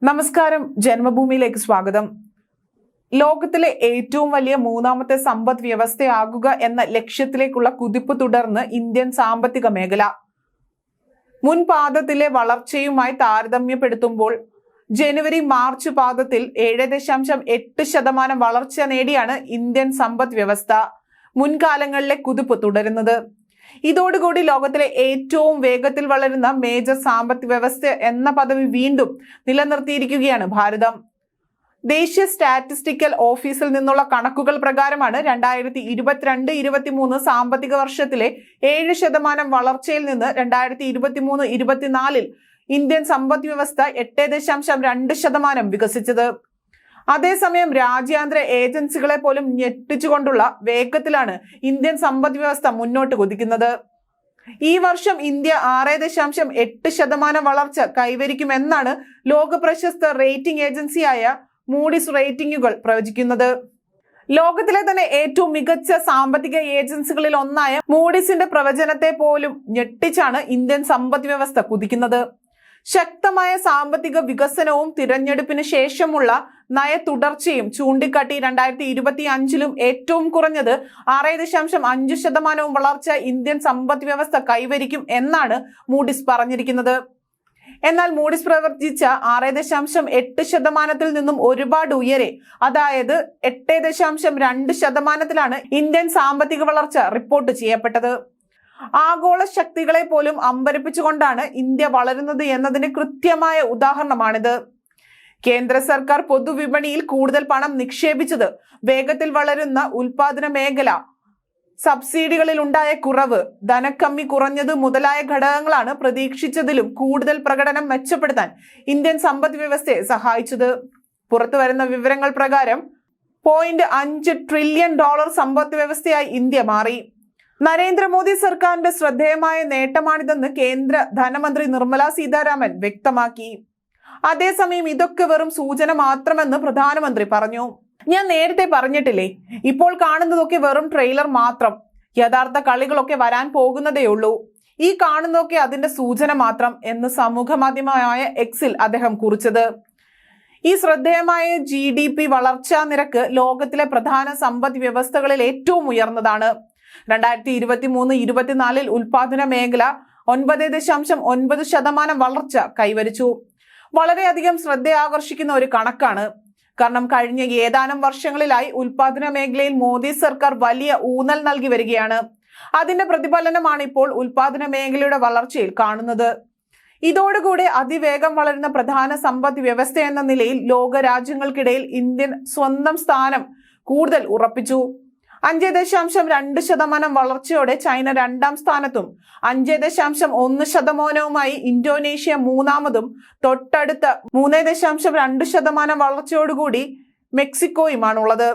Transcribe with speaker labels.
Speaker 1: നമസ്കാരം, ജന്മഭൂമിയിലേക്ക് സ്വാഗതം. ലോകത്തിലെ ഏറ്റവും വലിയ മൂന്നാമത്തെ സമ്പദ് വ്യവസ്ഥയാകുക എന്ന ലക്ഷ്യത്തിലേക്കുള്ള കുതിപ്പ് തുടർന്ന് ഇന്ത്യൻ സാമ്പത്തിക മേഖല മുൻപാദത്തിലെ വളർച്ചയുമായി താരതമ്യപ്പെടുത്തുമ്പോൾ ജനുവരി മാർച്ച് പാദത്തിൽ 7.8% വളർച്ച നേടിയാണ് ഇന്ത്യൻ സമ്പദ് വ്യവസ്ഥ മുൻകാലങ്ങളിലെ കുതിപ്പ് തുടരുന്നത്. ഇതോടുകൂടി ലോകത്തിലെ ഏറ്റവും വേഗത്തിൽ വളരുന്ന മേജർ സാമ്പത്തിക വ്യവസ്ഥ എന്ന പദവി വീണ്ടും നിലനിർത്തിയിരിക്കുകയാണ് ഭാരതം. ദേശീയ സ്റ്റാറ്റിസ്റ്റിക്കൽ ഓഫീസിൽ നിന്നുള്ള കണക്കുകൾ പ്രകാരമാണ് 2022-23 സാമ്പത്തിക വർഷത്തിലെ 7% വളർച്ചയിൽ നിന്ന് 2023-24 ഇന്ത്യൻ സമ്പദ് വ്യവസ്ഥ 8.2% വികസിച്ചത്. അതേസമയം രാജ്യാന്തര ഏജൻസികളെ പോലും ഞെട്ടിച്ചുകൊണ്ടുള്ള വേഗത്തിലാണ് ഇന്ത്യൻ സമ്പദ് വ്യവസ്ഥ മുന്നോട്ട് കുതിക്കുന്നത്. ഈ വർഷം ഇന്ത്യ 6.8% വളർച്ച കൈവരിക്കുമെന്നാണ് ലോക പ്രശസ്ത റേറ്റിംഗ് ഏജൻസിയായ മൂഡിസ് റേറ്റിംഗുകൾ പ്രവചിക്കുന്നത്. ലോകത്തിലെ തന്നെ ഏറ്റവും മികച്ച സാമ്പത്തിക ഏജൻസികളിൽ ഒന്നായ മൂഡിസിന്റെ പ്രവചനത്തെ പോലും ഞെട്ടിച്ചാണ് ഇന്ത്യൻ സമ്പദ് വ്യവസ്ഥ കുതിക്കുന്നത്. ശക്തമായ സാമ്പത്തിക വികസനവും തിരഞ്ഞെടുപ്പിന് ശേഷമുള്ള നയ തുടർച്ചയും ചൂണ്ടിക്കാട്ടി 2025 ഏറ്റവും കുറഞ്ഞത് 6.5% വളർച്ച ഇന്ത്യൻ സമ്പദ് വ്യവസ്ഥ കൈവരിക്കും എന്നാണ് മൂഡിസ് പറഞ്ഞിരിക്കുന്നത്. എന്നാൽ മൂഡിസ് പ്രവചിച്ച 6.8% നിന്നും ഒരുപാട് ഉയരെ, അതായത് 8.2% ഇന്ത്യൻ സാമ്പത്തിക വളർച്ച റിപ്പോർട്ട് ചെയ്യപ്പെട്ടത്. ആഗോള ശക്തികളെ പോലും അമ്പരപ്പിച്ചുകൊണ്ടാണ് ഇന്ത്യ വളരുന്നത് എന്നതിന് കൃത്യമായ ഉദാഹരണമാണിത്. കേന്ദ്ര സർക്കാർ പൊതുവിപണിയിൽ കൂടുതൽ പണം നിക്ഷേപിച്ചത്, വേഗത്തിൽ വളരുന്ന ഉൽപാദന മേഖല, സബ്സിഡികളിൽ ഉണ്ടായ കുറവ്, ധനക്കമ്മി കുറഞ്ഞത് മുതലായ ഘടകങ്ങളാണ് പ്രതീക്ഷിച്ചതിലും കൂടുതൽ പ്രകടനം മെച്ചപ്പെടുത്താൻ ഇന്ത്യൻ സമ്പദ് വ്യവസ്ഥയെ സഹായിച്ചത്. പുറത്തു വരുന്ന വിവരങ്ങൾ പ്രകാരം $0.5 ട്രില്യൺ സമ്പദ് വ്യവസ്ഥയായി ഇന്ത്യ മാറി. നരേന്ദ്രമോദി സർക്കാരിന്റെ ശ്രദ്ധേയമായ നേട്ടമാണിതെന്ന് കേന്ദ്ര ധനമന്ത്രി നിർമ്മല സീതാരാമൻ വ്യക്തമാക്കി. അതേസമയം ഇതൊക്കെ വെറും സൂചന മാത്രമെന്ന് പ്രധാനമന്ത്രി പറഞ്ഞു. ഞാൻ നേരത്തെ പറഞ്ഞിട്ടില്ലേ, ഇപ്പോൾ കാണുന്നതൊക്കെ വെറും ട്രെയിലർ മാത്രം, യഥാർത്ഥ കളികളൊക്കെ വരാൻ പോകുന്നതേയുള്ളൂ, ഈ കാണുന്നതൊക്കെ അതിന്റെ സൂചന മാത്രം എന്ന് സമൂഹ മാധ്യമമായ എക്സിൽ അദ്ദേഹം കുറിച്ചത്. ഈ ശ്രദ്ധേയമായ GDP വളർച്ചാ നിരക്ക് ലോകത്തിലെ പ്രധാന സമ്പദ് വ്യവസ്ഥകളിൽ ഏറ്റവും ഉയർന്നതാണ്. 2023-24 ഉൽപാദന മേഖല 9.9% വളർച്ച കൈവരിച്ചു. വളരെയധികം ശ്രദ്ധ ആകർഷിക്കുന്ന ഒരു കണക്കാണ്. കാരണം കഴിഞ്ഞ ഏതാനും വർഷങ്ങളിലായി ഉൽപാദന മേഖലയിൽ മോദി സർക്കാർ വലിയ ഊന്നൽ നൽകി വരികയാണ്. അതിന്റെ പ്രതിഫലനമാണ് ഇപ്പോൾ ഉൽപാദന മേഖലയുടെ വളർച്ചയിൽ കാണുന്നത്. ഇതോടുകൂടി അതിവേഗം വളരുന്ന പ്രധാന സമ്പദ് വ്യവസ്ഥ എന്ന നിലയിൽ ലോക രാജ്യങ്ങൾക്കിടയിൽ ഇന്ത്യൻ സ്വന്തം സ്ഥാനം കൂടുതൽ ഉറപ്പിച്ചു. 5.2% വളർച്ചയോടെ ചൈന 2ാം സ്ഥാനത്തും 5.1%വുമായി ഇന്തോനേഷ്യ 3ാമതും തൊട്ടടുത്ത 3.2% വളർച്ചയോടുകൂടി മെക്സിക്കോയുമാണുള്ളത്.